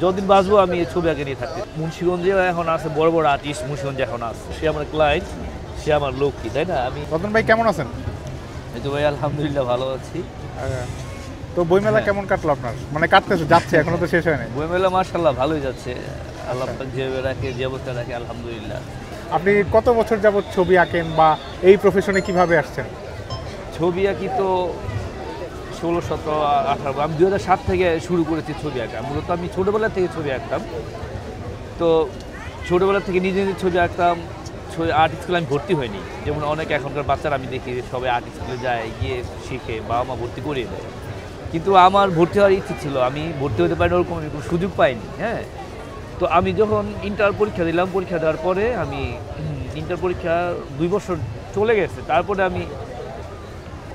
যতদিন বাঁচবো আমি এই ছবি আঁকে নিয়ে থাকতে। মুন্সিগঞ্জে এখন আছে বড় বড় আর্টিস্ট, মুন্সিগঞ্জে এখন আছে, সে আমার ক্লায়েন্ট, সে আমার লক্ষ্মী, তাই না? আমি রতন ভাই কেমন আছেন? এই তো ভাই আলহামদুলিল্লাহ ভালো আছি। তো বইমেলা কেমন কাটলো আপনার? মানে কাটতেছে, যাচ্ছে, এখনো তো শেষ হয়নি। বইমেলা মাশাআল্লাহ ভালোই যাচ্ছে, আল্লাহ পাক যেভাবে রাখে, যে অবস্থা রাখে, আলহামদুলিল্লাহ। আপনি কত বছর যাবত ছবি আঁকেন বা এই প্রফেশনে কিভাবে আসছেন? ছবি আঁকি তো 16, 17, 18, আমি 2007 থেকে শুরু করেছি ছবি আঁকা। মূলত আমি ছোটোবেলা থেকে ছবি আঁকতাম, তো ছোটোবেলা থেকে নিজে নিজে ছবি আঁকতাম। আর্ট স্কুলে আমি ভর্তি হইনি, যেমন অনেক এখনকার বাচ্চারা আমি দেখি সবাই আর্ট স্কুলে যায়, গিয়ে শিখে, বাবা মা ভর্তি করিয়ে দেয়। কিন্তু আমার ভর্তি হওয়ার ইচ্ছে ছিল, আমি ভর্তি হতে পারিনি, ওরকম সুযোগ পাইনি। হ্যাঁ, তো আমি যখন ইন্টার পরীক্ষা দিলাম, পরীক্ষা দেওয়ার পরে আমি ইন্টার পরীক্ষা 2 বছর চলে গেছে, তারপরে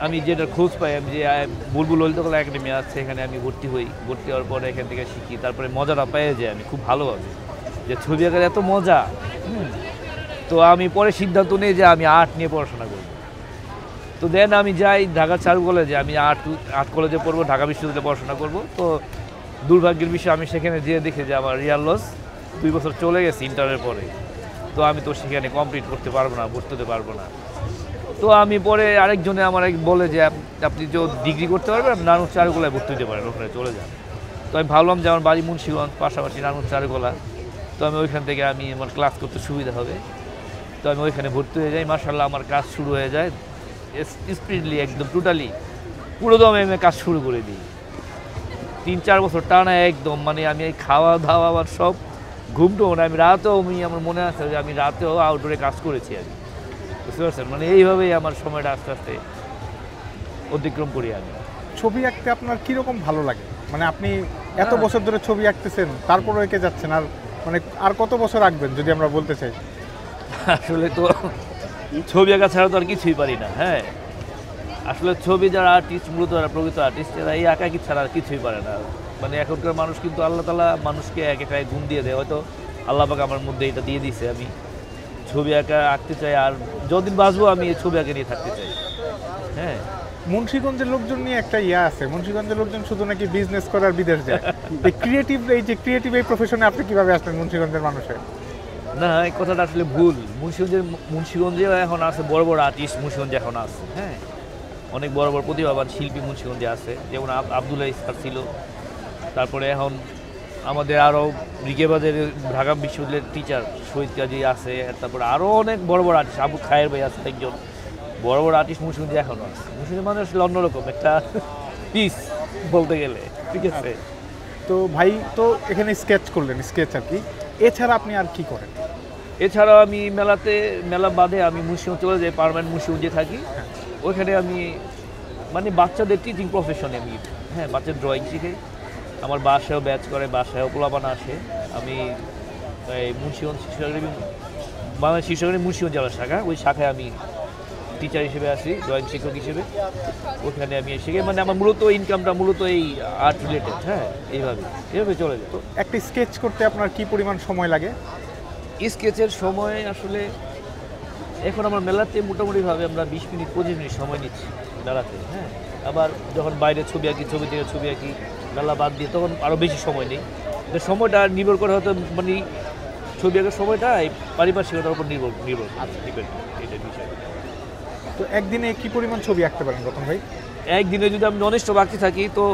আমি যেটা খোঁজ পাই, আমি যে বুলবুল ললিতকলা একাডেমি আছে, এখানে আমি ভর্তি হই। ভর্তি হওয়ার পরে এখান থেকে শিখি, তারপরে মজাটা পেয়ে যাই আমি খুব ভালোভাবে, যে ছবি আঁকার এত মজা। তো আমি পরে সিদ্ধান্ত নিই যে আমি আর্ট নিয়ে পড়াশোনা করব। তো দেন আমি যাই ঢাকা চারু কলেজে, আমি আর্ট কলেজে পড়বো, ঢাকা বিশ্ববিদ্যালয়ে পড়াশোনা করব। তো দুর্ভাগ্যের বিষয়, আমি সেখানে যেয়ে দেখি যে আমার রিয়াল লস, 2 বছর চলে গেছে ইন্টারের পরে। তো আমি তো সেখানে কমপ্লিট করতে পারবো না, ভর্তি হতে পারবো না। তো আমি পরে আরেকজনে আমার বলে যে আপনি যে ডিগ্রি করতে পারবেন, আপনি নানুর চারুকলায় ভর্তি হতে পারেন, ওখানে চলে যান। তো আমি ভাবলাম যে আমার বাড়ি মুন্সিগঞ্জ, পাশাপাশি নানুর চারুকলা, তো আমি ওইখান থেকে আমার ক্লাস করতে সুবিধা হবে। তো আমি ওইখানে ভর্তি হয়ে যাই, মাশাআল্লাহ আমার কাজ শুরু হয়ে যায় স্পিডলি, একদম টোটালি পুরো দমে আমি কাজ শুরু করে দিই। 3-4 বছর টানা একদম, মানে আমি এই খাওয়া দাওয়া আমার সব, ঘুমটো না, আমি রাতেও, আমার মনে আছে যে আমি রাতেও আউটডোরে কাজ করেছি আমি, বুঝতে পারছেন? মানে এইভাবেই আমার সময়টা আস্তে আস্তে অতিক্রম করি আমি। ছবি আঁকতে আপনার কীরকম ভালো লাগে? মানে আপনি এত বছর ধরে ছবি আঁকতেছেন, তারপরও এঁকে যাচ্ছেন, আর মানে আর কত বছর আঁকবেন যদি আমরা বলতে চাই? আসলে তো ছবি আঁকা ছাড়া তো আর কিছুই পারি না। হ্যাঁ, আসলে ছবি যারা আর্টিস্ট, মূলত যারা প্রকৃত আর্টিস্ট, এরা এই আঁকাকি ছাড়া আর কিছুই পারে না। মানে এখনকার মানুষ কিন্তু আল্লাহ তাআলা মানুষকে এক একটা গুণ দিয়ে দেয়, হয়তো আল্লাহ পাক আমার মধ্যে এটা দিয়ে দিয়েছে। আমি ছবি আঁকতে চাই, আর যতদিন বাঁচবো আমি এই ছবি আঁকে নিয়ে থাকতে চাই। হ্যাঁ, মুন্সিগঞ্জের লোকজন নিয়ে একটা ইয়া আছে, মুন্সিগঞ্জের লোকজন শুধু নাকি বিজনেস করে আর বিদেশ যায়। এই ক্রিয়েটিভ এই প্রফেশনে আপনি কিভাবে আসলেন মুন্সিগঞ্জের মানুষের? না, এই কথাটা আসলে ভুল। মুন্সিগঞ্জে এখন আছে বড় বড় আর্টিস্ট, মুন্সিগঞ্জে এখন আছে। হ্যাঁ, অনেক বড় বড় প্রতিভাবান শিল্পী মুন্সিগঞ্জে আছে, যেমন আব্দুল্লাহ ইসফার ছিল, তারপরে এখন আমাদের আরও রিকেবাদের ঢাকা বিশ্ববিদ্যালয়ের টিচার শহীদ কাজী আছে, তারপরে আরও অনেক বড় বড় আর্টিস্ট, আবু খায়ের ভাই আছে, একজন বড় বড় আর্টিস্ট মুন্সিগঞ্জে এখনও আছে। মুন্সিগঞ্জের মানে আসলে অন্যরকম একটা পিস বলতে গেলে, ঠিক আছে? তো ভাই তো এখানে স্কেচ করলেন, স্কেচ আর কি, এছাড়া আপনি আর কি করেন? এছাড়াও আমি মেলা বাদে আমি মুন্সিগঞ্জ চলে যাই, পার্মানেন্ট মুন্সিগঞ্জে থাকি। ওইখানে আমি মানে বাচ্চাদের টিচিং প্রফেশনে আমি, হ্যাঁ, বাচ্চার ড্রয়িং শিখাই। আমার বাসায়ও ব্যাচ করে, বাসায়ও পোলাপানা আসে। আমি এই মুন্সিগঞ্জ শিশু একাডেমি, বাংলাদেশ শিশু একাডেমি মুন্সিগঞ্জ জেলা শাখা, ওই শাখায় আমি টিচার হিসেবে আসি, ড্রয়িং শিক্ষক হিসেবে। ওখানে আমি শিখে, মানে আমার মূলত ইনকামটা মূলত এই আর্ট রিলেটেড। হ্যাঁ, এইভাবে চলে যায়। তো একটা স্কেচ করতে আপনার কি পরিমাণ সময় লাগে? স্কেচের সময় আসলে এখন আমার মেলাতে মোটামুটিভাবে আমরা 20 মিনিট 25 মিনিট সময় নিচ্ছি মেলাতে। হ্যাঁ, আবার যখন বাইরে ছবি আঁকি, ছবি থেকে ছবি আঁকি, মেলা বাদ দিয়ে, তখন আরও বেশি সময় নেই। সময়টা নির্ভর করে হয়তো, মানে ছবি আঁকার সময়টা এই পারিপার্শ্বিকতার উপর ডিপেন্ড, এটার বিষয়। তো একদিনে কি পরিমাণ ছবি আঁকতে পারেন রতন ভাই? একদিনে যদি আমি ননেস্ট বাকি থাকি, তো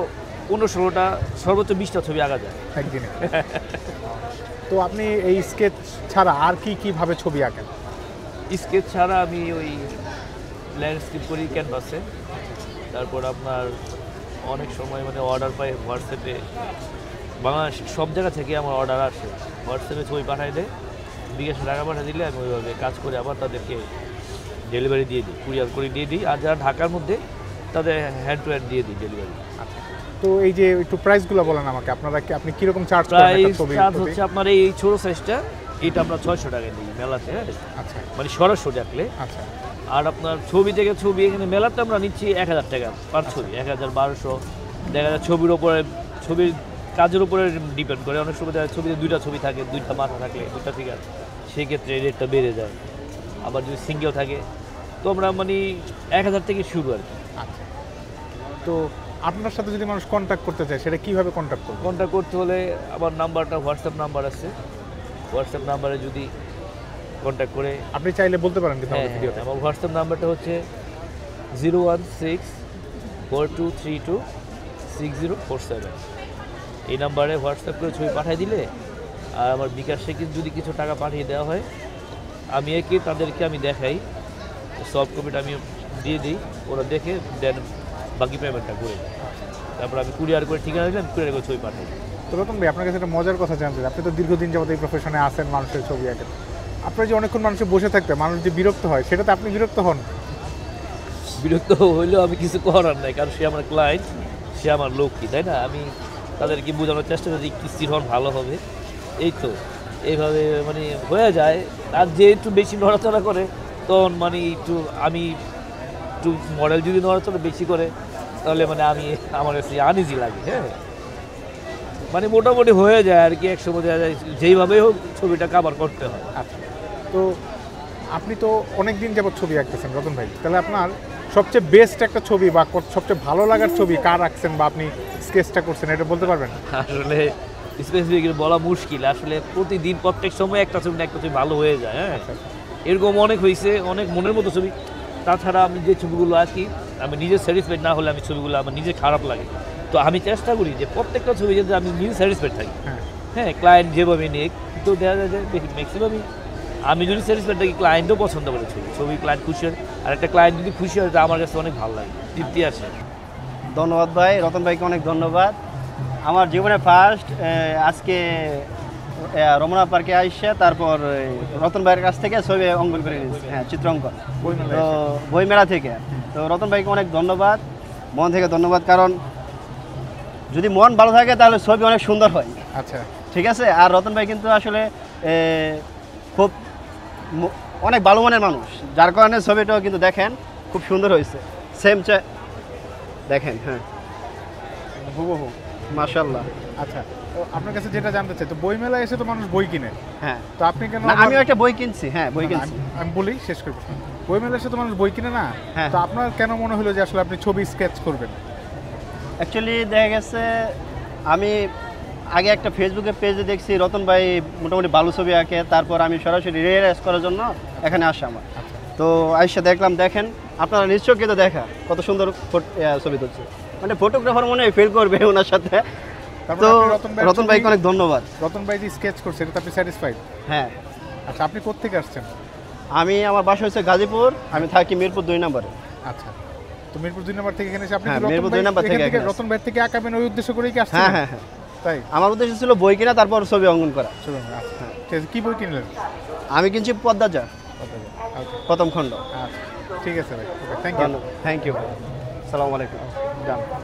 15-16টা, সর্বোচ্চ 20টা ছবি আঁকা যায় একদিনে। তো আপনি এই স্কেচ ছাড়া আর কিভাবে ছবি আঁকেন? স্কেচ ছাড়া আমি ওই ল্যান্ডস্কেপ করি ক্যানভাসে। তারপর আপনার অনেক সময় মানে অর্ডার পাই হোয়াটসঅ্যাপে, বাংলাদেশ সব জায়গা থেকে আমার অর্ডার আসে, হোয়াটসঅ্যাপে ছবি পাঠাই দেয়, বিকাশে টাকা পাঠিয়ে দিলে আমি ওইভাবে কাজ করে আবার তাদেরকে ডেলিভারি দিয়ে দিই, কুরিয়ার করে দিয়ে দিই। আর যারা ঢাকার মধ্যে, তাদের হ্যান্ড টু হ্যান্ড দিয়ে দিই ডেলিভারি। তো এই যে একটু প্রাইসগুলো বলেন আমাকে, আপনি কিরকম চার্জ করেন? প্রাইস হচ্ছে আপনার এই ছোট সাইজটা, এটা আমরা 600 টাকায় দিই মেলাতে। আচ্ছা, মানে সরাসরি আঁকলে। আচ্ছা। আর আপনার ছবি থেকে ছবি, এখানে মেলাতে আমরা নিচ্ছি 1000 টাকা পার ছবি, 1000-1200। দেখা যায় ছবির ওপরে, ছবির কাজের উপরে ডিপেন্ড করে। অনেক সময় ছবিতে 2টা ছবি থাকে, 2টা মাথা থাকলে, 2টা ফিগার, সেই ক্ষেত্রে রেটটা বেড়ে যায়। আবার যদি সিঙ্গেল থাকে, তো আমরা মানে 1000 থেকে শুরু আর কি। আচ্ছা। তো আপনার সাথে যদি মানুষ কন্ট্যাক্ট করতে চায় সেটা কিভাবে কন্ট্যাক্ট করবে? কন্ট্যাক্ট করতে হলে আমার নাম্বারটা হোয়াটসঅ্যাপ নাম্বার আছে, হোয়াটসঅ্যাপ নাম্বারে যদি কন্ট্যাক্ট করে আপনি চাইলে বলতে পারেন কিন্তু হ্যাঁ, আমাদের ভিডিওতে। আমার হোয়াটসঅ্যাপ নাম্বারটা হচ্ছে 01642326047। এই নাম্বারে হোয়াটসঅ্যাপ করে ছবি পাঠিয়ে দিলে আর আমার বিকাশে যদি কিছু টাকা পাঠিয়ে দেওয়া হয় আমি তাদেরকে আমি দেখাই, সফট কপিটা আমি দিয়ে দিই, ওরা দেখে দেন বাকি পেমেন্টটা করে দেয়। তারপর আমি কুরিয়ার করে ঠিকানা দিলাম, কুরিয়ার করে ছবি পাঠাই। তো রতন ভাই আপনার কাছে একটা মজার কথা জানতে চাই। আপনি তো দীর্ঘদিন যাবত এই প্রফেশনে আছেন, মানুষের ছবি আঁকেন। আপনার যে অনেকক্ষণ মানুষের বসে থাকতে মানুষ যে বিরক্ত হয়, সেটাতে আপনি বিরক্ত হন? বিরক্ত হইলেও আমি কিছু করার নাই, কারণ সে আমার ক্লায়েন্ট, সে আমার লক্ষ্মী, তাই না? আমি তাদেরকে বোঝানোর চেষ্টা করি কি স্থির হন ভালো হবে, এই তো এইভাবে মানে হয়ে যায়। আর যে একটু বেশি নড়াচড়া করে তখন মানে একটু আমি একটু মডেল যদি নড়াচড়া বেশি করে তাহলে মানে আমার কাছে আনইজি লাগে। হ্যাঁ, মানে মোটামুটি হয়ে যায় আর কি, একসময় দেখা যায় যেইভাবেই হোক ছবিটা কাভার করতে হয়। আচ্ছা, তো আপনি তো অনেক দিন যাবত ছবি আঁকতেছেন রতন ভাই, তাহলে আপনার সবচেয়ে বেস্ট একটা ছবি বা সবচেয়ে ভালো লাগার ছবি কার আঁকছেন বা আপনি স্কেচটা করছেন, এটা বলতে পারবেন? আসলে স্পেসিফিক বলা মুশকিল, আসলে প্রতিদিন প্রত্যেক সময় একটা ছবি না একটা ছবি ভালো হয়ে যায়। হ্যাঁ, এরকম অনেক হয়েছে, অনেক মনের মতো ছবি। তাছাড়া আমি যে ছবিগুলো আঁকি আমি নিজে স্যাটিসফাইড না হলে আমি ছবিগুলো আমার নিজে খারাপ লাগে। তো আমি চেষ্টা করি যে প্রত্যেকটা ছবি যাতে আমি নিজে স্যাটিসফাইড থাকি। হ্যাঁ, হ্যাঁ, ক্লায়েন্ট যেভাবে নিক, তো দেখা যায় যে ম্যাক্সিমামই আমি যদি স্যাটিসফাইড থাকি ক্লায়েন্টও পছন্দ করে ছবি ক্লায়েন্ট খুশি হয়। আর একটা ক্লায়েন্ট যদি খুশি হয় তা আমার কাছে অনেক ভালো লাগে, তৃপ্তি আসে। ধন্যবাদ ভাই, রতন ভাইকে অনেক ধন্যবাদ। আমার জীবনে ফার্স্ট আজকে রমনা পার্কে আইসা তারপর রতন ভাইয়ের কাছ থেকে ছবি অঙ্কন করে নিয়েছি। হ্যাঁ, চিত্রাঙ্কন তো বইমেলা থেকে। তো রতন ভাইকে অনেক ধন্যবাদ, মন থেকে ধন্যবাদ। কারণ যদি মন ভালো থাকে তাহলে ছবি অনেক সুন্দর হয়। আচ্ছা, ঠিক আছে। আর রতন ভাই কিন্তু আসলে খুব অনেক ভালো মনের মানুষ, যার কারণে ছবিটাও কিন্তু দেখেন খুব সুন্দর হয়েছে। সেম দেখেন, হ্যাঁ হুবহু মাশাআল্লাহ। আচ্ছা, তো আপনার কাছে যেটা জানতে চাই, তো বইমেলায় এসে তো মানুষ বই কিনে, হ্যাঁ, তো আপনি কেন? না, আমিও একটা বই কিনছি। হ্যাঁ, বই না, না, কিনছি। আমি বলি শেষ করি। বইমেলায় এসে তো মানুষ বই কিনে না, হ্যাঁ। তো আপনার কেন মনে হলো যে আসলে আপনি ছবি স্কেচ করবেন? অ্যাকচুয়ালি দেখা গেছে আমি আগে একটা ফেসবুকে পেজে দেখছি রতন ভাই মোটামুটি ভালো ছবি আঁকে, তারপর আমি সরাসরি রিয়েলাইজ করার জন্য এখানে আসা আমার। তো আইসা দেখলাম, দেখেন আপনারা নিশ্চয় কিন্তু দেখা কত সুন্দর ছবি তুলছে, মানে ফটোগ্রাফার মনে হয় ফিল করবে ওনার সাথে। তারপর তো আপনি রতন ভাইকে অনেক ধন্যবাদ। রতন ভাই যে স্কেচ করছে এটা আপনি স্যাটিসফাইড? হ্যাঁ। আচ্ছা, আপনি কোত্থেকে আসছেন? আমার বাসা হচ্ছে গাজীপুর, আমি থাকি মিরপুর 2 নম্বরে। আচ্ছা, তো মিরপুর 2 নম্বর থেকে এখানে এসে আপনি হ্যাঁ, কি রতন মিরপুর ভাই 2 নম্বর থেকে এখান থেকে এখানে রতন ভাই থেকে আঁকাবেন ওই উদ্দেশ্য করেই কি আসছেন? হ্যাঁ, হ্যাঁ, হ্যাঁ, তাই আমার উদ্দেশ্য ছিল বই কিনা তারপর ছবি অঙ্কন করা। চলুন। আচ্ছা, ঠিক আছে, কি বই কিনলেন? আমি কিনছি পদ্মাচা প্রথম খণ্ড। আচ্ছা, ঠিক আছে ভাই, ওকে, থ্যাংক ইউ। থ্যাংক ইউ, আসসালামু আলাইকুম। ডান।